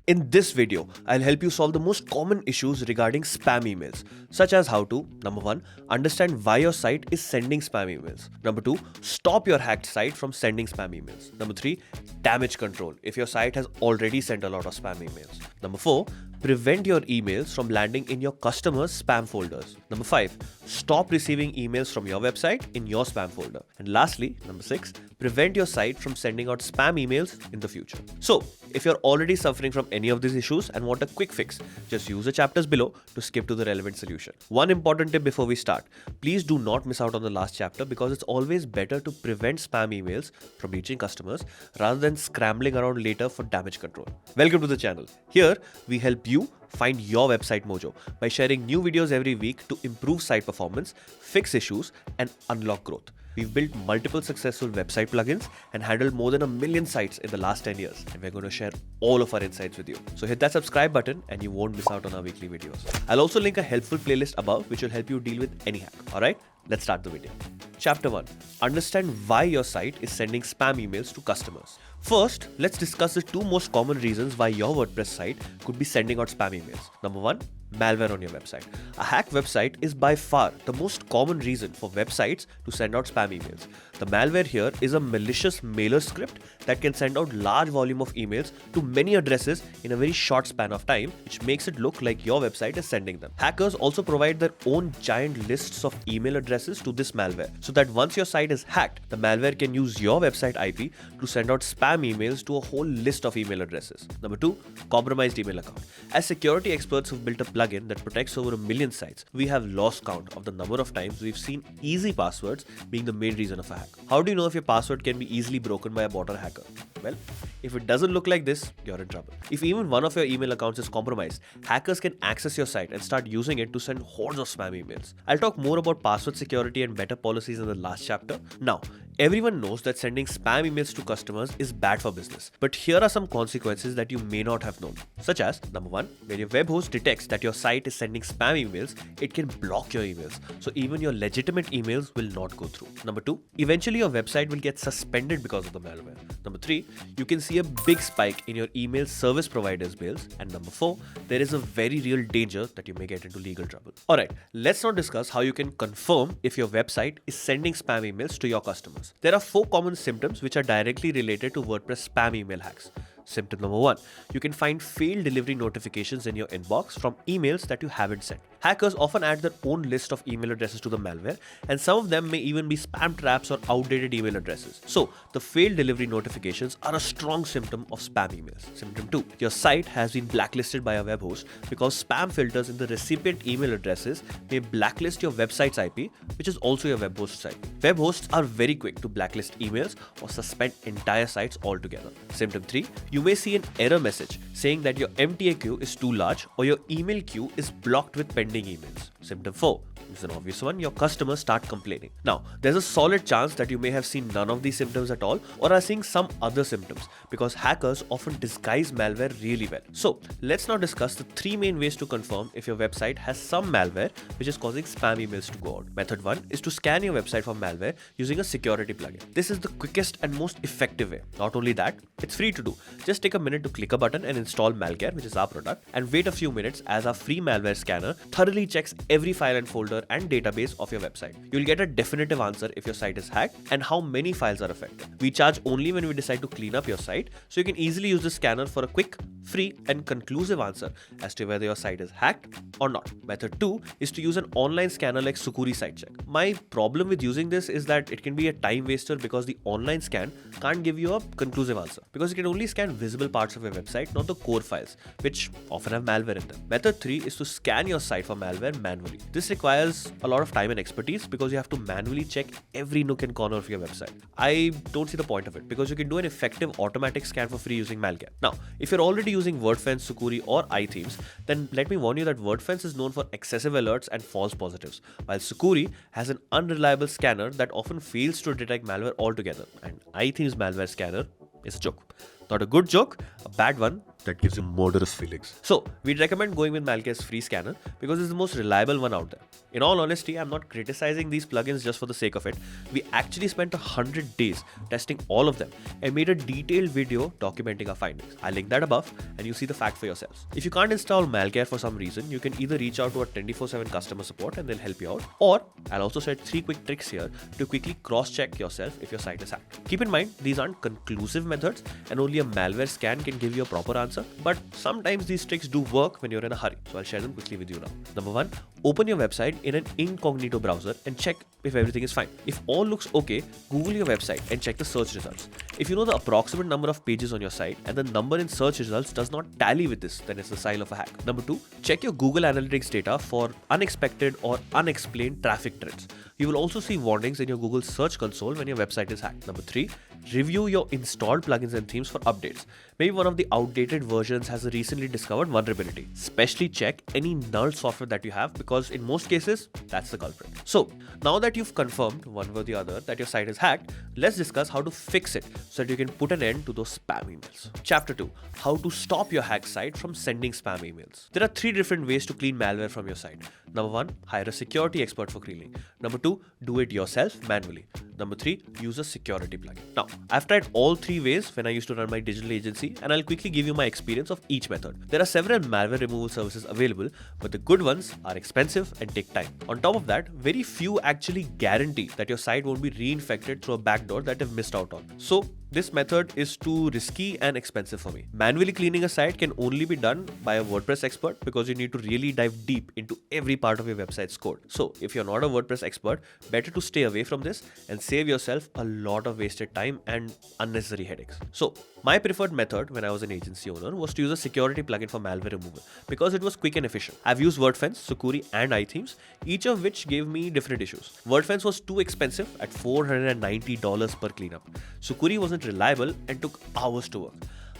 In this video, I'll help you solve the most common issues regarding spam emails, such as how to, number 1, understand why your site is sending spam emails. Number 2, stop your hacked site from sending spam emails. Number 3, damage control if your site has already sent a lot of spam emails. Number 4, prevent your emails from landing in your customers' spam folders. Number 5, stop receiving emails from your website in your spam folder. And lastly, number 6, prevent your site from sending out spam emails in the future. So, if you're already suffering from any of these issues and want a quick fix, just use the chapters below to skip to the relevant solution. One important tip before we start, please do not miss out on the last chapter because it's always better to prevent spam emails from reaching customers rather than scrambling around later for damage control. Welcome to the channel. Here, we help you find your website mojo by sharing new videos every week to improve site performance, fix issues, and unlock growth. We've built multiple successful website plugins and handled more than 1 million sites in the last 10 years. And we're going to share all of our insights with you. So hit that subscribe button and you won't miss out on our weekly videos. I'll also link a helpful playlist above which will help you deal with any hack. Alright, let's start the video. Chapter 1. Understand why your site is sending spam emails to customers. First, let's discuss the 2 most common reasons why your WordPress site could be sending out spam emails. Number 1, malware on your website. A hacked website is by far the most common reason for websites to send out spam emails. The malware here is a malicious mailer script that can send out large volume of emails to many addresses in a very short span of time, which makes it look like your website is sending them. Hackers also provide their own giant lists of email addresses to this malware, so that once your site is hacked, the malware can use your website IP to send out spam emails to a whole list of email addresses. Number 2, compromised email account. As security experts who've built a plugin that protects over 1 million sites, we have lost count of the number of times we've seen easy passwords being the main reason of a hack. How do you know if your password can be easily broken by a bot or hacker? Well, if it doesn't look like this, you're in trouble. If even one of your email accounts is compromised, hackers can access your site and start using it to send hordes of spam emails. I'll talk more about password security and better policies in the last chapter. Now, everyone knows that sending spam emails to customers is bad for business. But here are some consequences that you may not have known. Such as, number 1, when your web host detects that your site is sending spam emails, it can block your emails. So even your legitimate emails will not go through. Number 2, eventually your website will get suspended because of the malware. Number 3, you can see a big spike in your email service provider's bills. And number 4, there is a very real danger that you may get into legal trouble. Alright, let's now discuss how you can confirm if your website is sending spam emails to your customers. There are 4 common symptoms which are directly related to WordPress spam email hacks. Symptom number 1, you can find failed delivery notifications in your inbox from emails that you haven't sent. Hackers often add their own list of email addresses to the malware, and some of them may even be spam traps or outdated email addresses. So, the failed delivery notifications are a strong symptom of spam emails. Symptom 2, your site has been blacklisted by a web host because spam filters in the recipient email addresses may blacklist your website's IP, which is also your web host's IP. Web hosts are very quick to blacklist emails or suspend entire sites altogether. Symptom 3, you may see an error message saying that your MTA queue is too large or your email queue is blocked with pending emails. Symptom 4, is an obvious one, your customers start complaining. Now, there's a solid chance that you may have seen none of these symptoms at all or are seeing some other symptoms because hackers often disguise malware really well. So, let's now discuss the 3 main ways to confirm if your website has some malware which is causing spam emails to go out. Method 1 is to scan your website for malware using a security plugin. This is the quickest and most effective way. Not only that, it's free to do. Just take a minute to click a button and install Malcare, which is our product, and wait a few minutes as our free malware scanner thoroughly checks every file and folder and database of your website. You'll get a definitive answer if your site is hacked and how many files are affected. We charge only when we decide to clean up your site, so you can easily use the scanner for a quick, free, and conclusive answer as to whether your site is hacked or not. Method 2 is to use an online scanner like Sucuri Site Check. My problem with using this is that it can be a time waster because the online scan can't give you a conclusive answer because it can only scan visible parts of your website, not the core files, which often have malware in them. Method 3 is to scan your site for malware manually. This requires a lot of time and expertise because you have to manually check every nook and corner of your website. I don't see the point of it because you can do an effective automatic scan for free using Malcare. Now, if you're already using WordFence, Sucuri, or iThemes, then let me warn you that WordFence is known for excessive alerts and false positives, while Sucuri has an unreliable scanner that often fails to detect malware altogether, and iThemes malware scanner is a joke. Not a good joke, a bad one, that gives you murderous feelings. So we'd recommend going with Malcare's free scanner because it's the most reliable one out there. In all honesty, I'm not criticizing these plugins just for the sake of it. We actually spent 100 days testing all of them and made a detailed video documenting our findings. I'll link that above and you see the fact for yourselves. If you can't install Malcare for some reason, you can either reach out to our 24/7 customer support and they'll help you out, or I'll also share 3 quick tricks here to quickly cross-check yourself if your site is hacked. Keep in mind, these aren't conclusive methods and only a malware scan can give you a proper answer, but sometimes these tricks do work when you're in a hurry, so I'll share them quickly with you now. Number 1, open your website in an incognito browser and check if everything is fine. If all looks okay, Google your website and check the search results. If you know the approximate number of pages on your site and the number in search results does not tally with this, then it's a sign of a hack. Number 2, check your Google Analytics data for unexpected or unexplained traffic trends. You will also see warnings in your Google Search Console when your website is hacked. Number 3, review your installed plugins and themes for updates. Maybe one of the outdated versions has a recently discovered vulnerability. Especially check any null software that you have because in most cases, that's the culprit. So now that you've confirmed one way or the other that your site is hacked, let's discuss how to fix it so that you can put an end to those spam emails. Chapter 2, how to stop your hacked site from sending spam emails. There are 3 different ways to clean malware from your site. Number 1, hire a security expert for cleaning. Number 2, do it yourself manually. Number 3, use a security plugin. Now, I've tried all 3 ways when I used to run my digital agency, and I'll quickly give you my experience of each method. There are several malware removal services available, but the good ones are expensive and take time. On top of that, very few actually guarantee that your site won't be reinfected through a backdoor that you've missed out on. So, this method is too risky and expensive for me. Manually cleaning a site can only be done by a WordPress expert because you need to really dive deep into every part of your website's code. So if you're not a WordPress expert, better to stay away from this and save yourself a lot of wasted time and unnecessary headaches. So my preferred method when I was an agency owner was to use a security plugin for malware removal because it was quick and efficient. I've used WordFence, Sucuri and iThemes, each of which gave me different issues. WordFence was too expensive at $490 per cleanup. Sucuri wasn't reliable and took hours to work.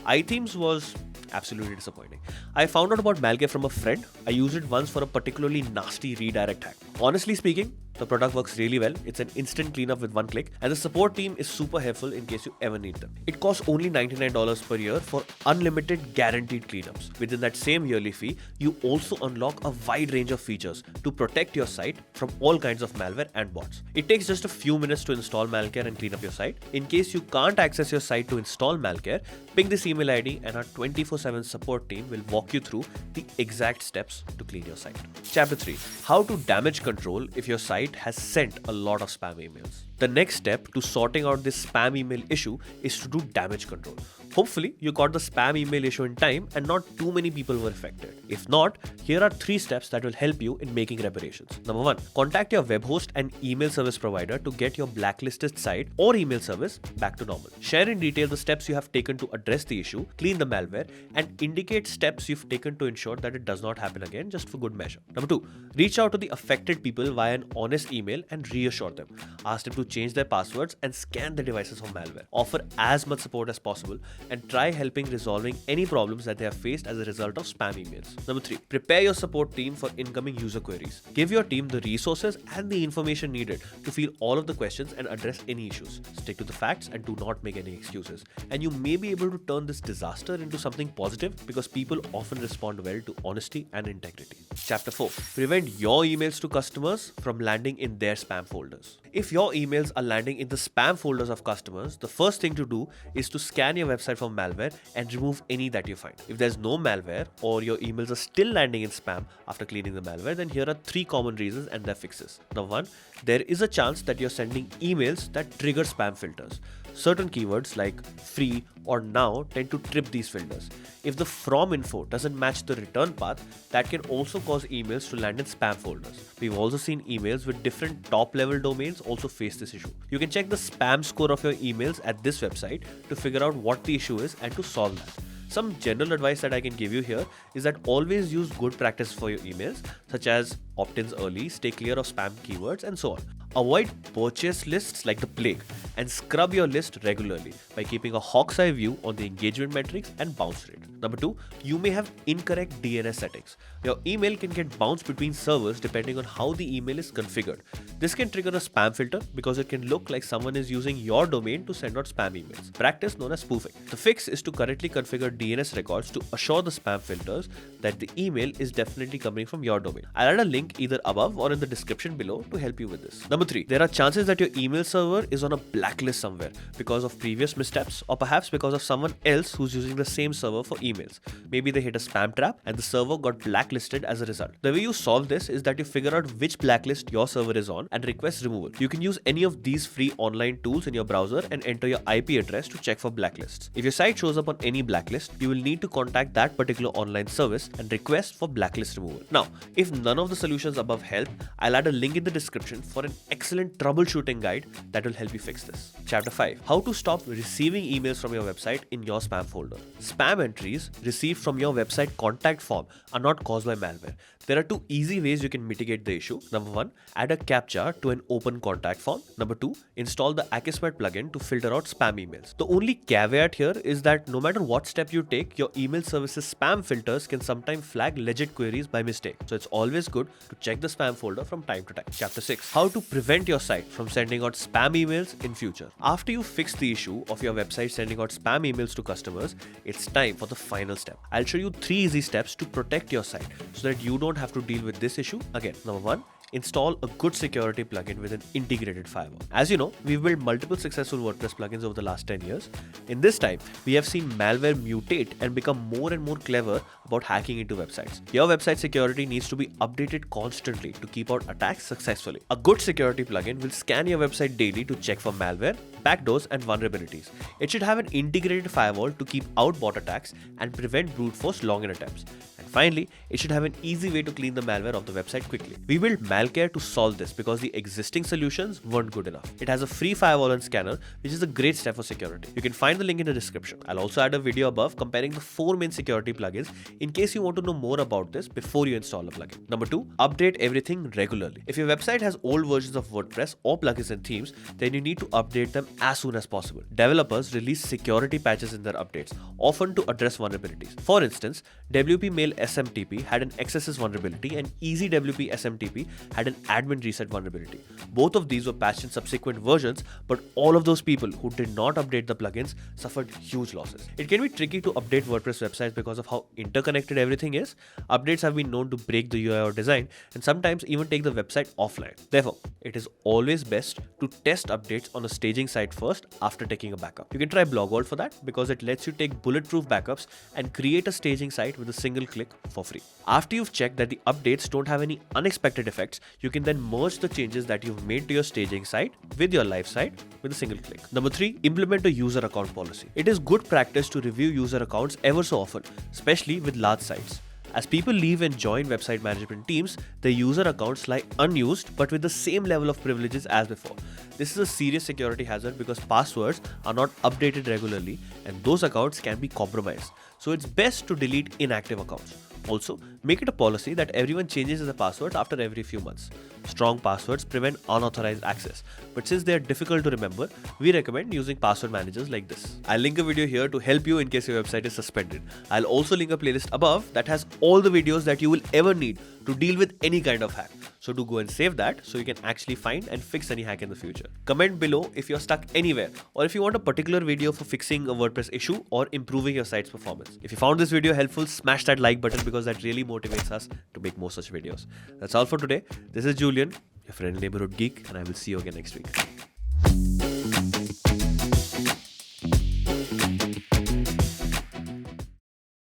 iThemes was absolutely disappointing. I found out about Malcare from a friend. I used it once for a particularly nasty redirect hack. Honestly speaking, the product works really well. It's an instant cleanup with one click, and the support team is super helpful in case you ever need them. It costs only $99 per year for unlimited guaranteed cleanups. Within that same yearly fee, you also unlock a wide range of features to protect your site from all kinds of malware and bots. It takes just a few minutes to install Malcare and clean up your site. In case you can't access your site to install Malcare, ping this email ID and our 24/7 support team will walk you through the exact steps to clean your site. Chapter 3, how to damage control if your site has sent a lot of spam emails. The next step to sorting out this spam email issue is to do damage control. Hopefully, you got the spam email issue in time and not too many people were affected. If not, here are 3 steps that will help you in making reparations. Number 1, contact your web host and email service provider to get your blacklisted site or email service back to normal. Share in detail the steps you have taken to address the issue, clean the malware, and indicate steps you've taken to ensure that it does not happen again, just for good measure. Number 2, reach out to the affected people via an honest email and reassure them. Ask them to change their passwords and scan the devices for malware. Offer as much support as possible and try helping resolving any problems that they have faced as a result of spam emails. Number 3, prepare your support team for incoming user queries. Give your team the resources and the information needed to field all of the questions and address any issues. Stick to the facts and do not make any excuses. And you may be able to turn this disaster into something positive because people often respond well to honesty and integrity. Chapter 4, prevent your emails to customers from landing in their spam folders. If your emails are landing in the spam folders of customers, the first thing to do is to scan your website for malware and remove any that you find. If there's no malware or your emails are still landing in spam after cleaning the malware, then here are 3 common reasons and their fixes. Number 1, there is a chance that you're sending emails that trigger spam filters. Certain keywords like free or now tend to trip these filters. If the from info doesn't match the return path, that can also cause emails to land in spam folders. We've also seen emails with different top level domains also face this issue. You can check the spam score of your emails at this website to figure out what the issue is and to solve that. Some general advice that I can give you here is that always use good practice for your emails, such as opt-ins early, stay clear of spam keywords, and so on. Avoid purchase lists like the plague and scrub your list regularly by keeping a hawk's eye view on the engagement metrics and bounce rate. Number 2, you may have incorrect DNS settings. Your email can get bounced between servers depending on how the email is configured. This can trigger a spam filter because it can look like someone is using your domain to send out spam emails, practice known as spoofing. The fix is to correctly configure DNS records to assure the spam filters that the email is definitely coming from your domain. I'll add a link either above or in the description below to help you with this. Number 3, there are chances that your email server is on a blacklist somewhere because of previous missteps or perhaps because of someone else who's using the same server for emails. Maybe they hit a spam trap and the server got blacklisted as a result. The way you solve this is that you figure out which blacklist your server is on and request removal. You can use any of these free online tools in your browser and enter your IP address to check for blacklists. If your site shows up on any blacklist, you will need to contact that particular online service and request for blacklist removal. Now, if none of the solutions above help, I'll add a link in the description for an excellent troubleshooting guide that will help you fix this. Chapter 5. How to stop receiving emails from your website in your spam folder. Spam entries received from your website contact form are not caused by malware. There are 2 easy ways you can mitigate the issue. Number 1, add a captcha to an open contact form. Number 2, install the Akismet plugin to filter out spam emails. The only caveat here is that no matter what step you take, your email service's spam filters can sometimes flag legit queries by mistake. So it's always good to check the spam folder from time to time. Chapter 6. How to prevent your site from sending out spam emails in future. After you fix the issue of your website sending out spam emails to customers, it's time for the final step. I'll show you 3 easy steps to protect your site so that you don't have to deal with this issue again. Number 1, install a good security plugin with an integrated firewall. As you know, we've built multiple successful WordPress plugins over the last 10 years. In this time, we have seen malware mutate and become more and more clever about hacking into websites. Your website security needs to be updated constantly to keep out attacks successfully. A good security plugin will scan your website daily to check for malware, backdoors, and vulnerabilities. It should have an integrated firewall to keep out bot attacks and prevent brute force login attempts. And finally, it should have an easy way to clean the malware off the website quickly. We built Malcare to solve this because the existing solutions weren't good enough. It has a free firewall and scanner, which is a great step for security. You can find the link in the description. I'll also add a video above comparing the 4 main security plugins in case you want to know more about this before you install a plugin. Number 2, update everything regularly. If your website has old versions of WordPress or plugins and themes, then you need to update them as soon as possible. Developers release security patches in their updates, often to address vulnerabilities. For instance, WP Mail SMTP had an XSS vulnerability and EasyWP SMTP had an admin reset vulnerability. Both of these were patched in subsequent versions, but all of those people who did not update the plugins suffered huge losses. It can be tricky to update WordPress websites because of how interconnected everything is. Updates have been known to break the UI or design and sometimes even take the website offline. Therefore, it is always best to test updates on a staging site first after taking a backup. You can try BlogVault for that because it lets you take bulletproof backups and create a staging site with a single click for free. After you've checked that the updates don't have any unexpected effects, you can then merge the changes that you've made to your staging site with your live site with a single click. Number 3, implement a user account policy. It is good practice to review user accounts ever so often, especially with large sites. As people leave and join website management teams, their user accounts lie unused but with the same level of privileges as before. This is a serious security hazard because passwords are not updated regularly and those accounts can be compromised. So it's best to delete inactive accounts. Also, make it a policy that everyone changes their passwords after every few months. Strong passwords prevent unauthorized access, but since they are difficult to remember, we recommend using password managers like this. I'll link a video here to help you in case your website is suspended. I'll also link a playlist above that has all the videos that you will ever need to deal with any kind of hack. So do go and save that so you can actually find and fix any hack in the future. Comment below if you're stuck anywhere or if you want a particular video for fixing a WordPress issue or improving your site's performance. If you found this video helpful, smash that like button because that really motivates us to make more such videos. That's all for today. This is Julian, your friendly neighborhood geek, and I will see you again next week.